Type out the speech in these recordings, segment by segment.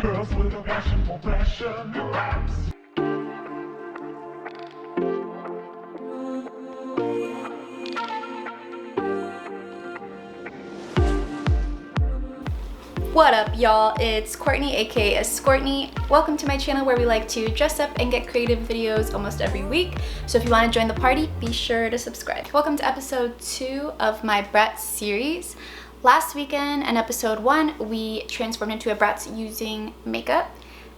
Girls with a passion for fashion. What up, y'all? It's Courtney, aka Scourtney. Welcome to my channel where we like to dress up and get creative videos almost every week. So if you want to join the party, be sure to subscribe. Welcome to episode 2 of my Bratz series. Last weekend in episode 1, we transformed into a Bratz using makeup.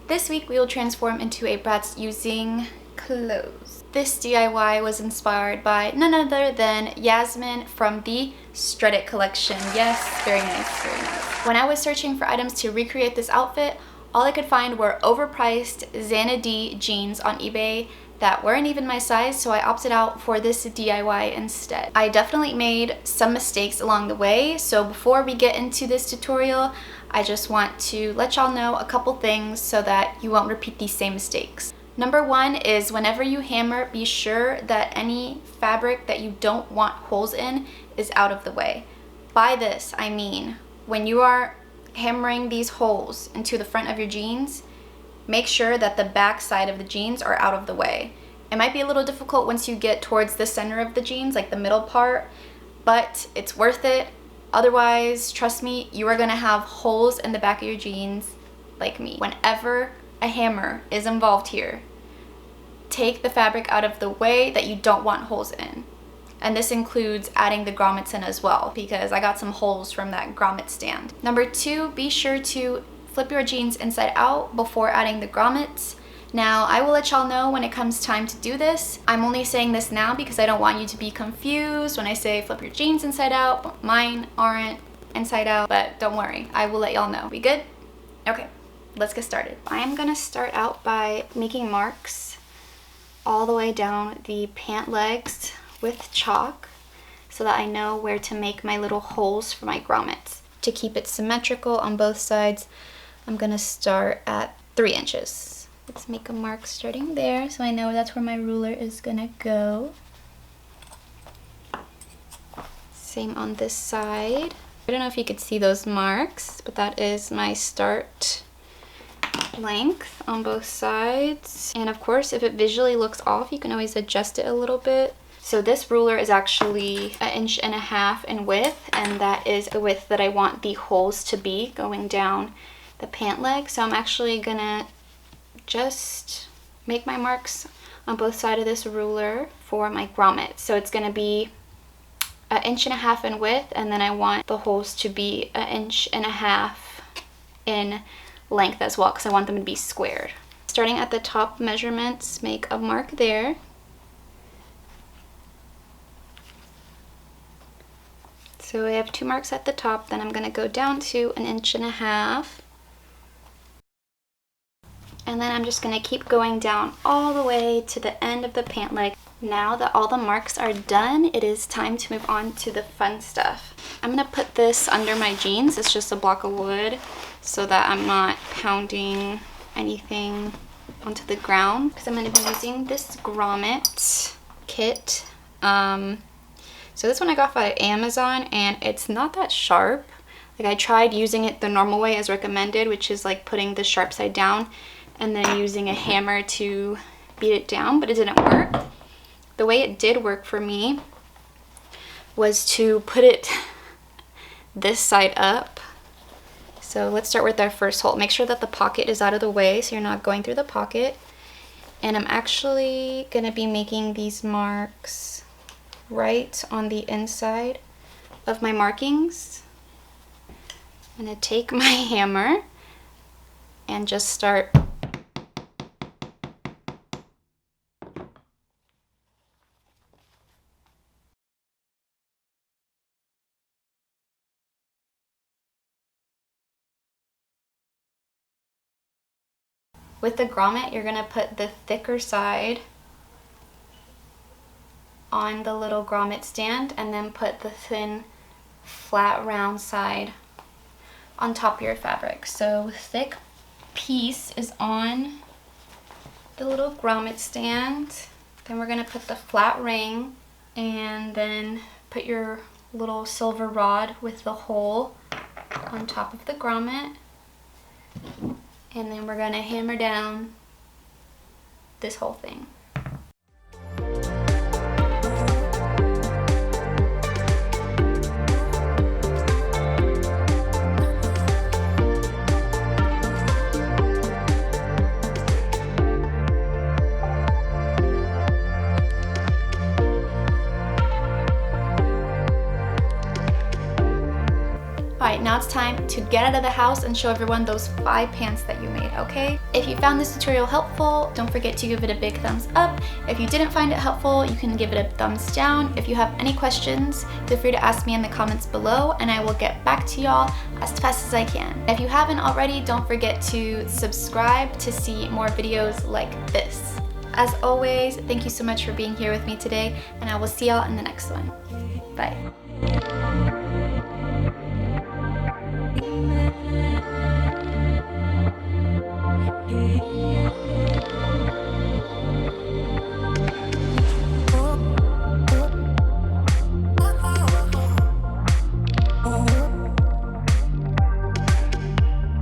This week we will transform into a Bratz using clothes. This DIY was inspired by none other than Yasmin from the Strut It collection. Yes, very nice, very nice. When I was searching for items to recreate this outfit, all I could find were overpriced Xanadu jeans on eBay that weren't even my size, so I opted out for this DIY instead. I definitely made some mistakes along the way, so before we get into this tutorial, I just want to let y'all know a couple things so that you won't repeat these same mistakes. Number 1 is whenever you hammer, be sure that any fabric that you don't want holes in is out of the way. By this, I mean when you are hammering these holes into the front of your jeans, make sure that the back side of the jeans are out of the way. It might be a little difficult once you get towards the center of the jeans, like the middle part, but it's worth it. Otherwise, trust me, you are gonna have holes in the back of your jeans like me. Whenever a hammer is involved here, take the fabric out of the way that you don't want holes in. And this includes adding the grommets in as well, because I got some holes from that grommet stand. Number 2, be sure to flip your jeans inside out before adding the grommets. Now, I will let y'all know when it comes time to do this. I'm only saying this now because I don't want you to be confused when I say flip your jeans inside out. Mine aren't inside out, but don't worry, I will let y'all know. We good? Okay, let's get started. I'm gonna start out by making marks all the way down the pant legs with chalk so that I know where to make my little holes for my grommets. To keep it symmetrical on both sides, I'm gonna start at 3 inches. Let's make a mark starting there so I know that's where my ruler is gonna go. Same on this side. I don't know if you could see those marks, but that is my start length on both sides. And of course, if it visually looks off, you can always adjust it a little bit. So this ruler is actually 1.5 inches in width, and that is the width that I want the holes to be going down the pant leg. So I'm actually gonna just make my marks on both sides of this ruler for my grommet. So it's gonna be 1.5 inches in width, and then I want the holes to be 1.5 inches in length as well, because I want them to be squared. Starting at the top measurements, make a mark there. So I have 2 marks at the top, then I'm going to go down to 1.5 inches. And then I'm just going to keep going down all the way to the end of the pant leg. Now that all the marks are done, it is time to move on to the fun stuff. I'm going to put this under my jeans. It's just a block of wood so that I'm not pounding anything onto the ground, because I'm going to be using this grommet kit. So this one I got off of Amazon, and it's not that sharp. Like, I tried using it the normal way as recommended, which is like putting the sharp side down and then using a hammer to beat it down, but it didn't work. The way it did work for me was to put it this side up. So let's start with our first hole. Make sure that the pocket is out of the way so you're not going through the pocket. And I'm actually gonna be making these marks right on the inside of my markings. I'm gonna take my hammer and just start with the grommet. You're gonna put the thicker side on the little grommet stand, and then put the thin, flat, round side on top of your fabric. So thick piece is on the little grommet stand. Then we're gonna put the flat ring, and then put your little silver rod with the hole on top of the grommet. And then we're gonna hammer down this whole thing. Alright, now it's time to get out of the house and show everyone those 5 pants that you made, okay? If you found this tutorial helpful, don't forget to give it a big thumbs up. If you didn't find it helpful, you can give it a thumbs down. If you have any questions, feel free to ask me in the comments below and I will get back to y'all as fast as I can. If you haven't already, don't forget to subscribe to see more videos like this. As always, thank you so much for being here with me today and I will see y'all in the next one. Bye.